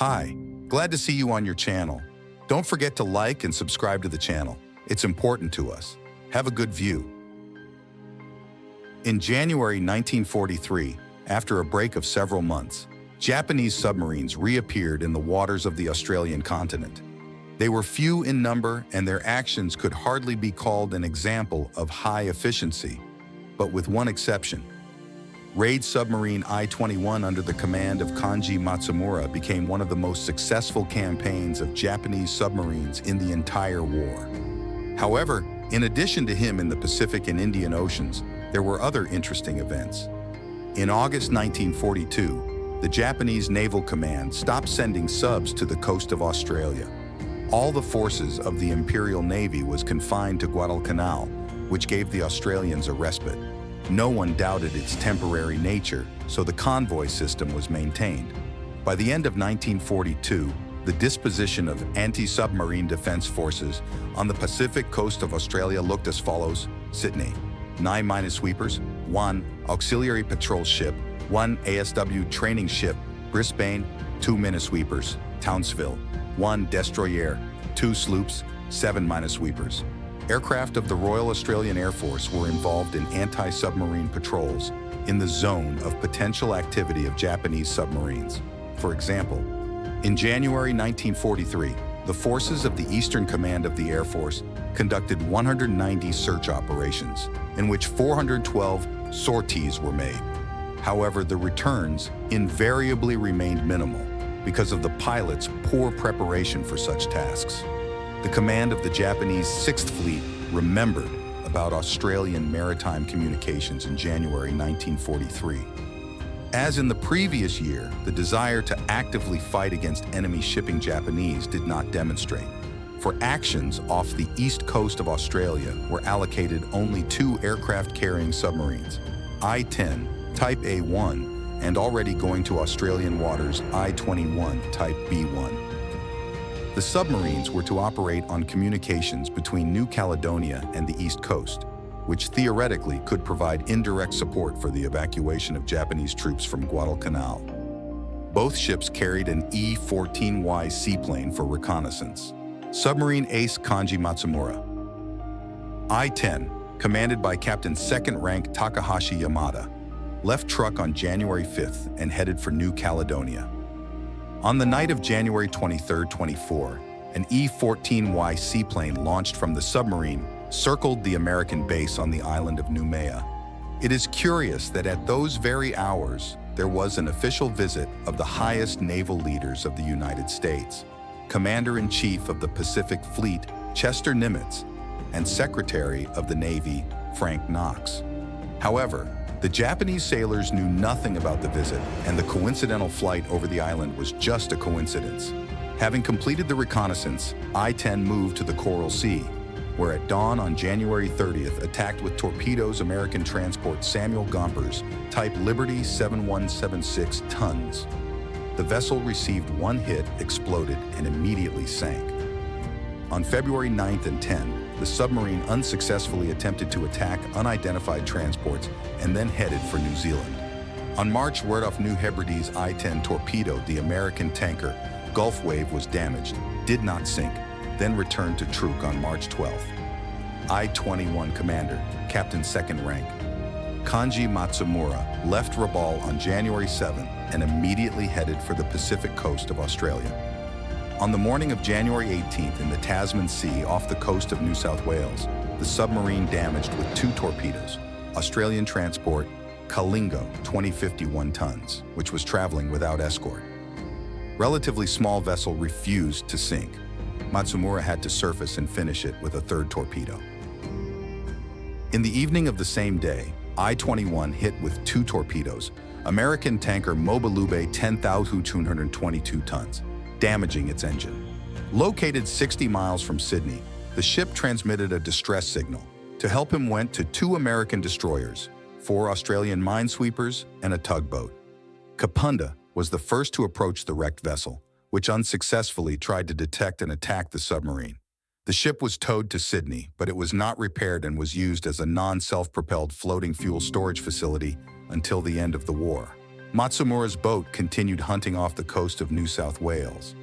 Hi, glad to see you on your channel. Don't forget to like and subscribe to the channel. It's important to us. Have a good view. In January 1943, after a break of several months, Japanese submarines reappeared in the waters of the Australian continent. They were few in number and their actions could hardly be called an example of high efficiency, but with one exception. Raid submarine I-21 under the command of Kanji Matsumura became one of the most successful campaigns of Japanese submarines in the entire war. However, in addition to him in the Pacific and Indian Oceans, there were other interesting events. In August 1942, the Japanese Naval Command stopped sending subs to the coast of Australia. All the forces of the Imperial Navy was confined to Guadalcanal, which gave the Australians a respite. No one doubted its temporary nature, so the convoy system was maintained. By the end of 1942, the disposition of anti-submarine defense forces on the Pacific coast of Australia looked as follows. Sydney, 9 minesweepers, 1 auxiliary patrol ship, 1 ASW training ship. Brisbane, 2 minesweepers. Townsville, 1 destroyer, 2 sloops, 7 minesweepers. Aircraft of the Royal Australian Air Force were involved in anti-submarine patrols in the zone of potential activity of Japanese submarines. For example, in January 1943, the forces of the Eastern Command of the Air Force conducted 190 search operations, in which 412 sorties were made. However, the returns invariably remained minimal because of the pilots' poor preparation for such tasks. The command of the Japanese 6th Fleet remembered about Australian maritime communications in January 1943. As in the previous year, the desire to actively fight against enemy shipping Japanese did not demonstrate. For actions off the east coast of Australia were allocated only 2 aircraft-carrying submarines, I-10 Type A1 and already going to Australian waters I-21 Type B1. The submarines were to operate on communications between New Caledonia and the East Coast, which theoretically could provide indirect support for the evacuation of Japanese troops from Guadalcanal. Both ships carried an E-14Y seaplane for reconnaissance. Submarine ace Kanji Matsumura. I-10, commanded by Captain 2nd Rank Takahashi Yamada, left Truk on January 5th and headed for New Caledonia. On the night of January 23-24, an E-14Y seaplane launched from the submarine circled the American base on the island of Noumea. It is curious that at those very hours, there was an official visit of the highest naval leaders of the United States, Commander-in-Chief of the Pacific Fleet, Chester Nimitz, and Secretary of the Navy, Frank Knox. However, the Japanese sailors knew nothing about the visit, and the coincidental flight over the island was just a coincidence. Having completed the reconnaissance, I-10 moved to the Coral Sea, where at dawn on January 30th attacked with torpedoes American transport Samuel Gompers, type Liberty 7176 tons. The vessel received 1 hit, exploded, and immediately sank. On February 9th and 10th, the submarine unsuccessfully attempted to attack unidentified transports and then headed for New Zealand. On March, Word New Hebrides I-10 torpedoed the American tanker Gulf Wave was damaged, did not sink, then returned to Truk on March 12th. I-21 commander, Captain 2nd Rank Kanji Matsumura, left Rabaul on January 7th and immediately headed for the Pacific coast of Australia. On the morning of January 18th in the Tasman Sea off the coast of New South Wales, the submarine damaged with 2 torpedoes, Australian transport Kalingo 2051 tons, which was traveling without escort. Relatively small vessel refused to sink. Matsumura had to surface and finish it with a 3rd torpedo. In the evening of the same day, I-21 hit with 2 torpedoes, American tanker Mobilube 10,222 tons, damaging its engine. Located 60 miles from Sydney, the ship transmitted a distress signal. To help him went to 2 American destroyers, 4 Australian minesweepers, and a tugboat. Kapunda was the first to approach the wrecked vessel, which unsuccessfully tried to detect and attack the submarine. The ship was towed to Sydney, but it was not repaired and was used as a non-self-propelled floating fuel storage facility until the end of the war. Matsumura's boat continued hunting off the coast of New South Wales.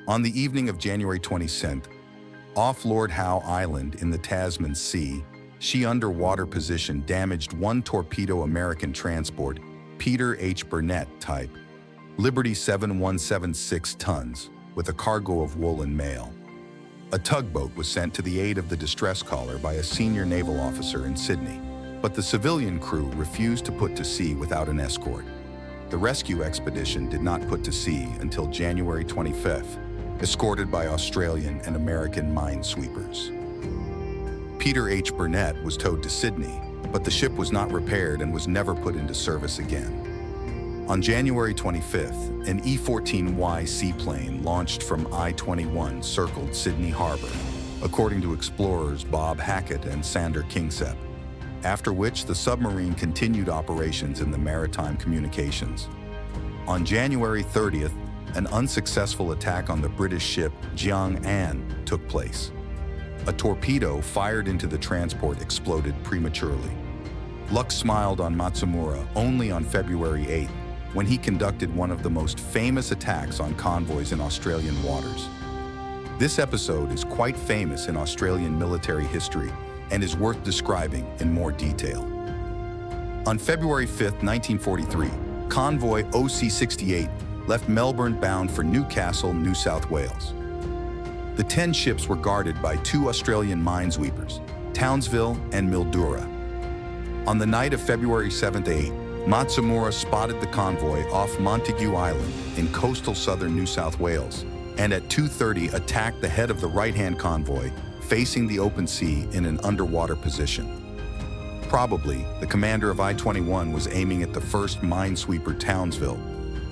On the evening of January 27th, off Lord Howe Island in the Tasman Sea, she underwater position damaged one torpedo American transport, Peter H. Burnett type, Liberty 7176 tons, with a cargo of wool and mail. A tugboat was sent to the aid of the distress caller by a senior naval officer in Sydney, but the civilian crew refused to put to sea without an escort. The rescue expedition did not put to sea until January 25th, escorted by Australian and American minesweepers. Peter H. Burnett was towed to Sydney, but the ship was not repaired and was never put into service again. On January 25th, an E-14Y seaplane launched from I-21 circled Sydney Harbour, according to explorers Bob Hackett and Sander Kingsep, after which the submarine continued operations in the maritime communications. On January 30th, an unsuccessful attack on the British ship Jiang An took place. A torpedo fired into the transport exploded prematurely. Luck smiled on Matsumura only on February 8th, when he conducted one of the most famous attacks on convoys in Australian waters. This episode is quite famous in Australian military history and is worth describing in more detail. On February 5, 1943, convoy OC-68 left Melbourne bound for Newcastle, New South Wales. The 10 ships were guarded by 2 Australian minesweepers, Townsville and Mildura. On the night of February 7 to 8, Matsumura spotted the convoy off Montague Island in coastal southern New South Wales, and at 2:30 attacked the head of the right-hand convoy, facing the open sea in an underwater position. Probably, the commander of I-21 was aiming at the first minesweeper Townsville,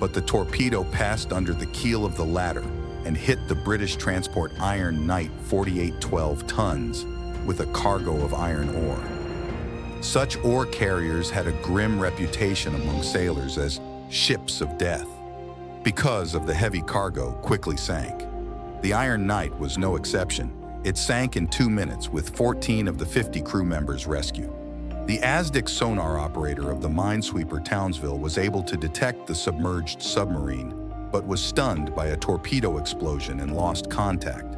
but the torpedo passed under the keel of the latter and hit the British transport Iron Knight 4812 tons with a cargo of iron ore. Such ore carriers had a grim reputation among sailors as ships of death. Because of the heavy cargo quickly sank. The Iron Knight was no exception. It sank in 2 minutes with 14 of the 50 crew members rescued. The ASDIC sonar operator of the minesweeper Townsville was able to detect the submerged submarine, but was stunned by a torpedo explosion and lost contact.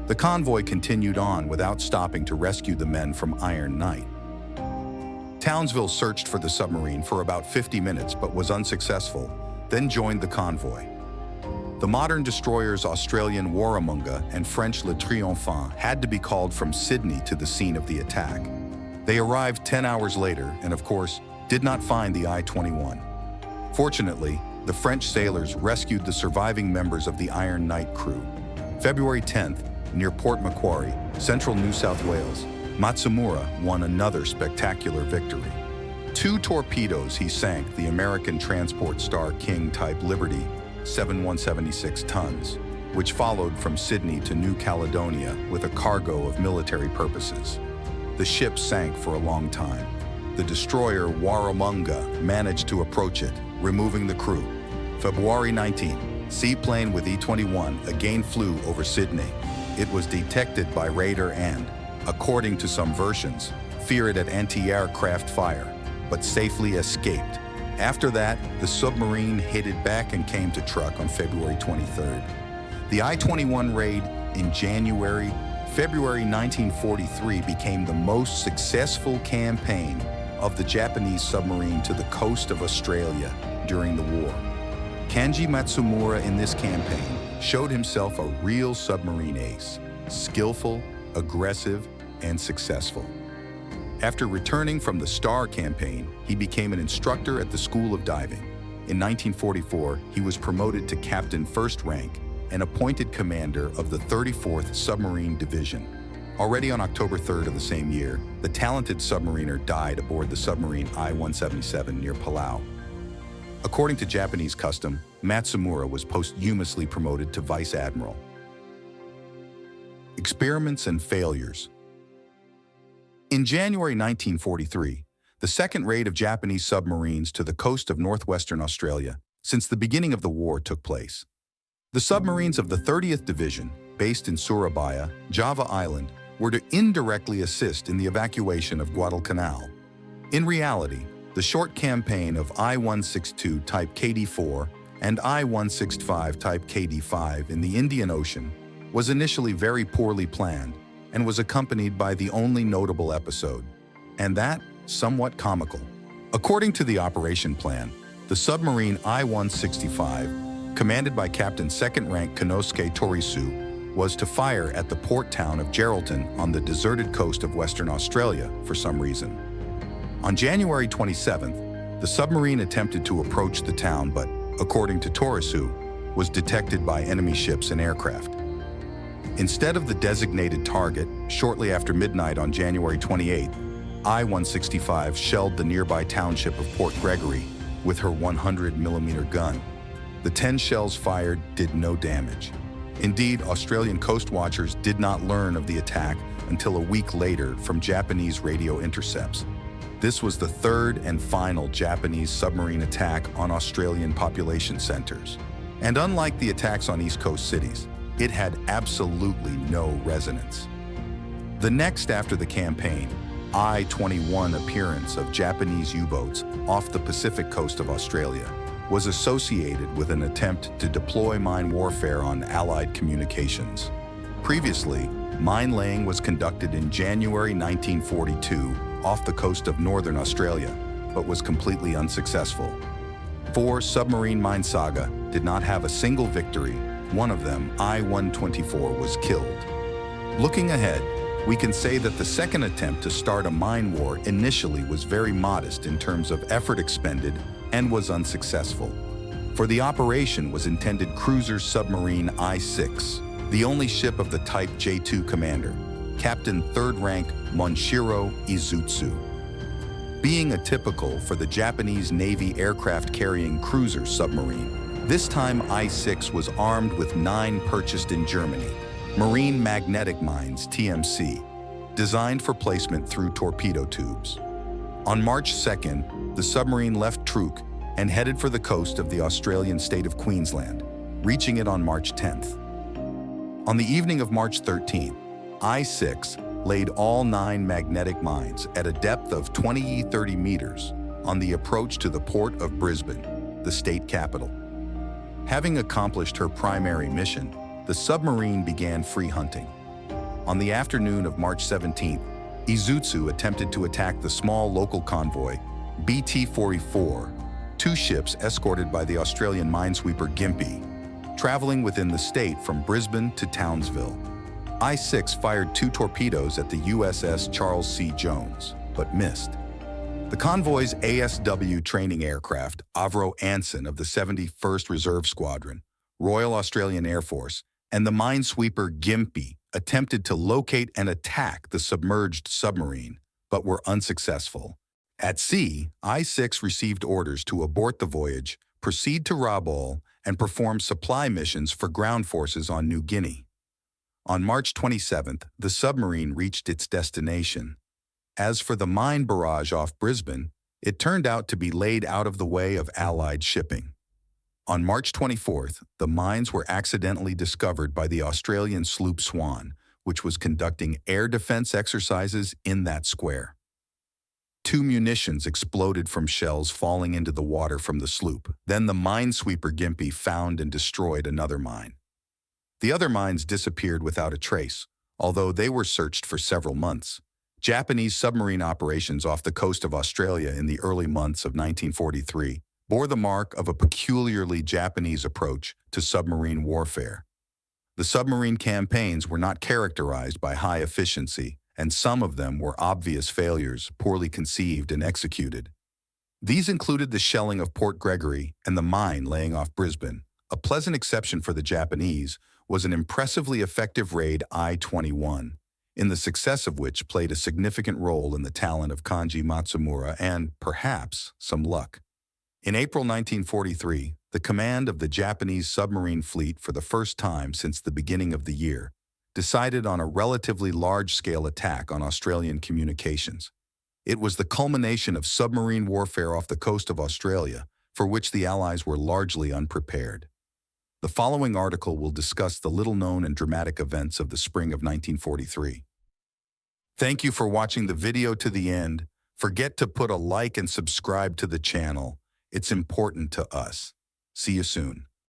The convoy continued on without stopping to rescue the men from Iron Knight. Townsville searched for the submarine for about 50 minutes but was unsuccessful, then joined the convoy. The modern destroyers Australian Warramunga and French Le Triomphant had to be called from Sydney to the scene of the attack. They arrived 10 hours later and, of course, did not find the I-21. Fortunately, the French sailors rescued the surviving members of the Iron Knight crew. February 10th, near Port Macquarie, central New South Wales, Matsumura won another spectacular victory. 2 torpedoes he sank the American transport Star King type Liberty 7176 tons, which followed from Sydney to New Caledonia with a cargo of military purposes. The ship sank for a long time. The destroyer Warramunga managed to approach it, removing the crew. February 19, seaplane with E-21 again flew over Sydney. It was detected by radar and, according to some versions, feared at anti-aircraft fire, but safely escaped. After that, the submarine headed back and came to truck on February 23rd. The I-21 raid in February 1943 became the most successful campaign of the Japanese submarine to the coast of Australia during the war. Kanji Matsumura in this campaign showed himself a real submarine ace, skillful, aggressive, and successful. After returning from the Star campaign, he became an instructor at the School of Diving. In 1944, he was promoted to captain first rank and appointed commander of the 34th Submarine Division. Already on October 3rd of the same year, the talented submariner died aboard the submarine I-177 near Palau. According to Japanese custom, Matsumura was posthumously promoted to vice admiral. Experiments and failures. In January 1943, the second raid of Japanese submarines to the coast of northwestern Australia since the beginning of the war took place. The submarines of the 30th Division, based in Surabaya, Java Island, were to indirectly assist in the evacuation of Guadalcanal. In reality, The short campaign of I-162 Type KD-4 and I-165 Type KD-5 in the Indian Ocean was initially very poorly planned and was accompanied by the only notable episode, and that somewhat comical. According to the operation plan, the submarine I-165, commanded by Captain Second Rank Konosuke Torisu, was to fire at the port town of Geraldton on the deserted coast of Western Australia for some reason. On January 27th, the submarine attempted to approach the town, but, according to Torisu, was detected by enemy ships and aircraft. Instead of the designated target, shortly after midnight on January 28th, I-165 shelled the nearby township of Port Gregory with her 100mm gun. The 10 shells fired did no damage. Indeed, Australian coast watchers did not learn of the attack until a week later from Japanese radio intercepts. This was the third and final Japanese submarine attack on Australian population centers. And unlike the attacks on East Coast cities, it had absolutely no resonance. The next after the campaign, I-21 appearance of Japanese U-boats off the Pacific coast of Australia was associated with an attempt to deploy mine warfare on Allied communications. Previously, mine laying was conducted in January 1942 off the coast of northern Australia, but was completely unsuccessful. 4 submarine mine saga did not have a single victory. One of them, I-124, was killed. Looking ahead, we can say that the second attempt to start a mine war initially was very modest in terms of effort expended and was unsuccessful. For the operation was intended cruiser submarine I-6, the only ship of the type J2 commander, Captain 3rd Rank Monshiro Izutsu. Being atypical for the Japanese Navy aircraft-carrying cruiser submarine, this time I-6 was armed with 9 purchased in Germany, marine magnetic mines, TMC, designed for placement through torpedo tubes. On March 2nd, the submarine left Truk and headed for the coast of the Australian state of Queensland, reaching it on March 10th. On the evening of March 13th, I-6 laid all 9 magnetic mines at a depth of 20–30 meters on the approach to the port of Brisbane, the state capital. Having accomplished her primary mission, the submarine began free hunting. On the afternoon of March 17th, Izutsu attempted to attack the small local convoy, BT-44, 2 ships escorted by the Australian minesweeper Gympie, traveling within the state from Brisbane to Townsville. I-6 fired 2 torpedoes at the USS Charles C. Jones, but missed. The convoy's ASW training aircraft, Avro Anson of the 71st Reserve Squadron, Royal Australian Air Force, and the minesweeper Gympie attempted to locate and attack the submerged submarine, but were unsuccessful. At sea, I-6 received orders to abort the voyage, proceed to Rabaul, and perform supply missions for ground forces on New Guinea. On March 27th, the submarine reached its destination. As for the mine barrage off Brisbane, it turned out to be laid out of the way of Allied shipping. On March 24th, the mines were accidentally discovered by the Australian sloop Swan, which was conducting air defense exercises in that square. 2 munitions exploded from shells falling into the water from the sloop. Then the minesweeper Gympie found and destroyed another mine. The other mines disappeared without a trace, although they were searched for several months. Japanese submarine operations off the coast of Australia in the early months of 1943 bore the mark of a peculiarly Japanese approach to submarine warfare. The submarine campaigns were not characterized by high efficiency, and some of them were obvious failures, poorly conceived and executed. These included the shelling of Port Gregory and the mine laying off Brisbane. A pleasant exception for the Japanese was an impressively effective raid I-21, in the success of which played a significant role in the talent of Kanji Matsumura and, perhaps, some luck. In April 1943, the command of the Japanese submarine fleet for the first time since the beginning of the year decided on a relatively large-scale attack on Australian communications. It was the culmination of submarine warfare off the coast of Australia, for which the Allies were largely unprepared. The following article will discuss the little-known and dramatic events of the spring of 1943. Thank you for watching the video to the end. Forget to put a like and subscribe to the channel. It's important to us. See you soon.